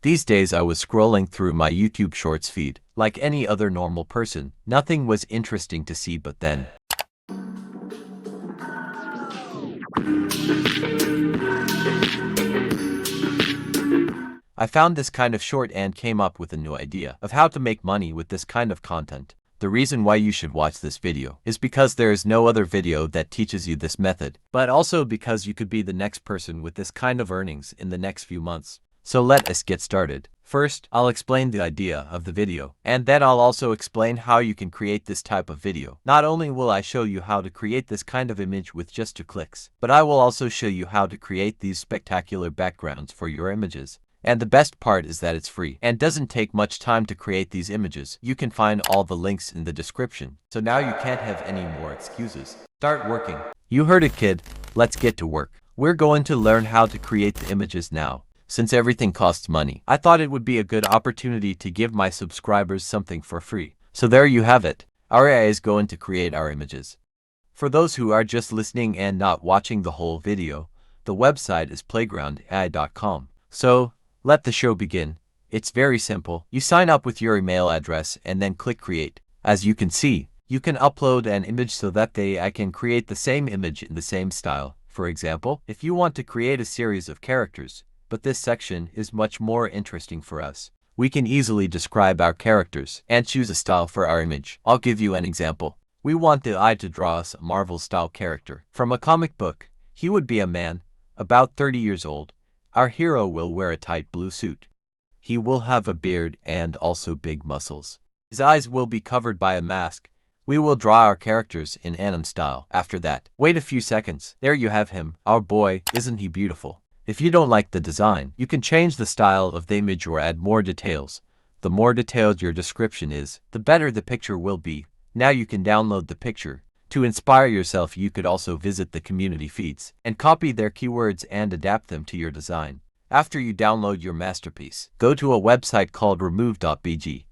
These days I was scrolling through my YouTube Shorts feed, like any other normal person. Nothing was interesting to see, but then I found this kind of short and came up with a new idea of how to make money with this kind of content. The reason why you should watch this video is because there is no other video that teaches you this method, but also because you could be the next person with this kind of earnings in the next few months. So let us get started. First, I'll explain the idea of the video, and then I'll also explain how you can create this type of video. Not only will I show you how to create this kind of image with just 2 clicks, but I will also show you how to create these spectacular backgrounds for your images. And the best part is that it's free and doesn't take much time to create these images. You can find all the links in the description. So now you can't have any more excuses. Start working. You heard it, kid. Let's get to work. We're going to learn how to create the images now. Since everything costs money, I thought it would be a good opportunity to give my subscribers something for free. So there you have it. Our AI is going to create our images. For those who are just listening and not watching the whole video, the website is playgroundai.com. So let the show begin. It's very simple. You sign up with your email address and then click create. As you can see, you can upload an image so that the AI can create the same image in the same style. For example, if you want to create a series of characters, but this section is much more interesting for us, we can easily describe our characters and choose a style for our image. I'll give you an example. We want the AI to draw us a Marvel-style character from a comic book. He would be a man, about 30 years old. Our hero will wear a tight blue suit. He will have a beard and also big muscles. His eyes will be covered by a mask. We will draw our characters in anime style. After that, wait a few seconds. There you have him. Our boy, isn't he beautiful? If you don't like the design, you can change the style of the image or add more details. The more detailed your description is, the better the picture will be. Now you can download the picture. To inspire yourself, you could also visit the community feeds and copy their keywords and adapt them to your design. After you download your masterpiece, go to a website called remove.bg.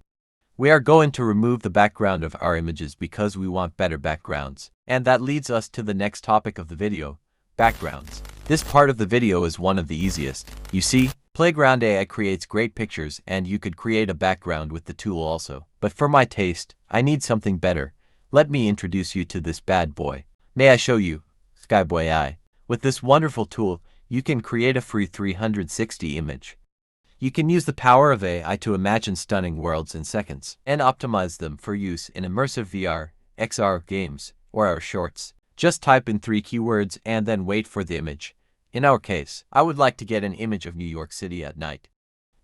We are going to remove the background of our images because we want better backgrounds. And that leads us to the next topic of the video, backgrounds. This part of the video is one of the easiest. You see, Playground AI creates great pictures and you could create a background with the tool also. But for my taste, I need something better. Let me introduce you to this bad boy. May I show you? Skyboy AI. With this wonderful tool, you can create a free 360 image. You can use the power of AI to imagine stunning worlds in seconds and optimize them for use in immersive VR, XR games, or our shorts. Just type in 3 keywords and then wait for the image. In our case, I would like to get an image of New York City at night.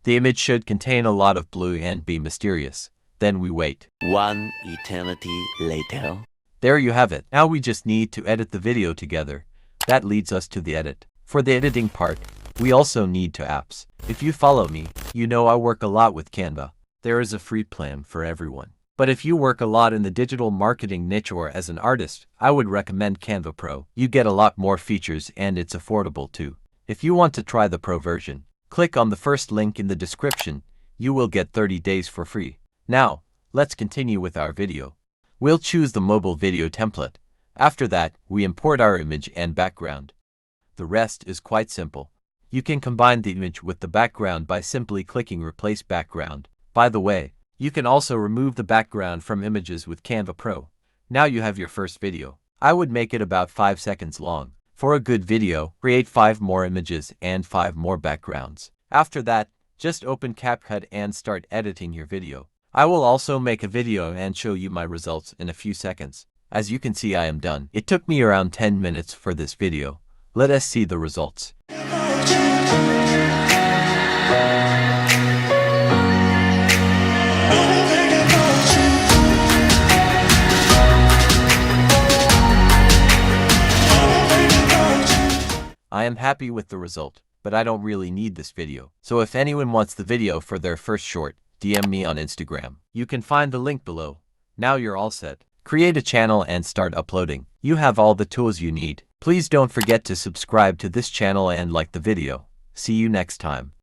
The image should contain a lot of blue and be mysterious. Then we wait. One eternity later. There you have it. Now we just need to edit the video together. That leads us to the edit. For the editing part, we also need 2 apps. If you follow me, you know I work a lot with Canva. There is a free plan for everyone. But if you work a lot in the digital marketing niche or as an artist, I would recommend Canva Pro. You get a lot more features and it's affordable too. If you want to try the Pro version, click on the first link in the description. You will get 30 days for free. Now, let's continue with our video. We'll choose the mobile video template. After that, we import our image and background. The rest is quite simple. You can combine the image with the background by simply clicking Replace Background. By the way, you can also remove the background from images with Canva Pro. Now you have your first video. I would make it about 5 seconds long. For a good video, create 5 more images and 5 more backgrounds. After that, just open CapCut and start editing your video. I will also make a video and show you my results in a few seconds. As you can see, I am done. It took me around 10 minutes for this video. Let us see the results. I am happy with the result, but I don't really need this video. So if anyone wants the video for their first short, DM me on Instagram. You can find the link below. Now you're all set. Create a channel and start uploading. You have all the tools you need. Please don't forget to subscribe to this channel and like the video. See you next time.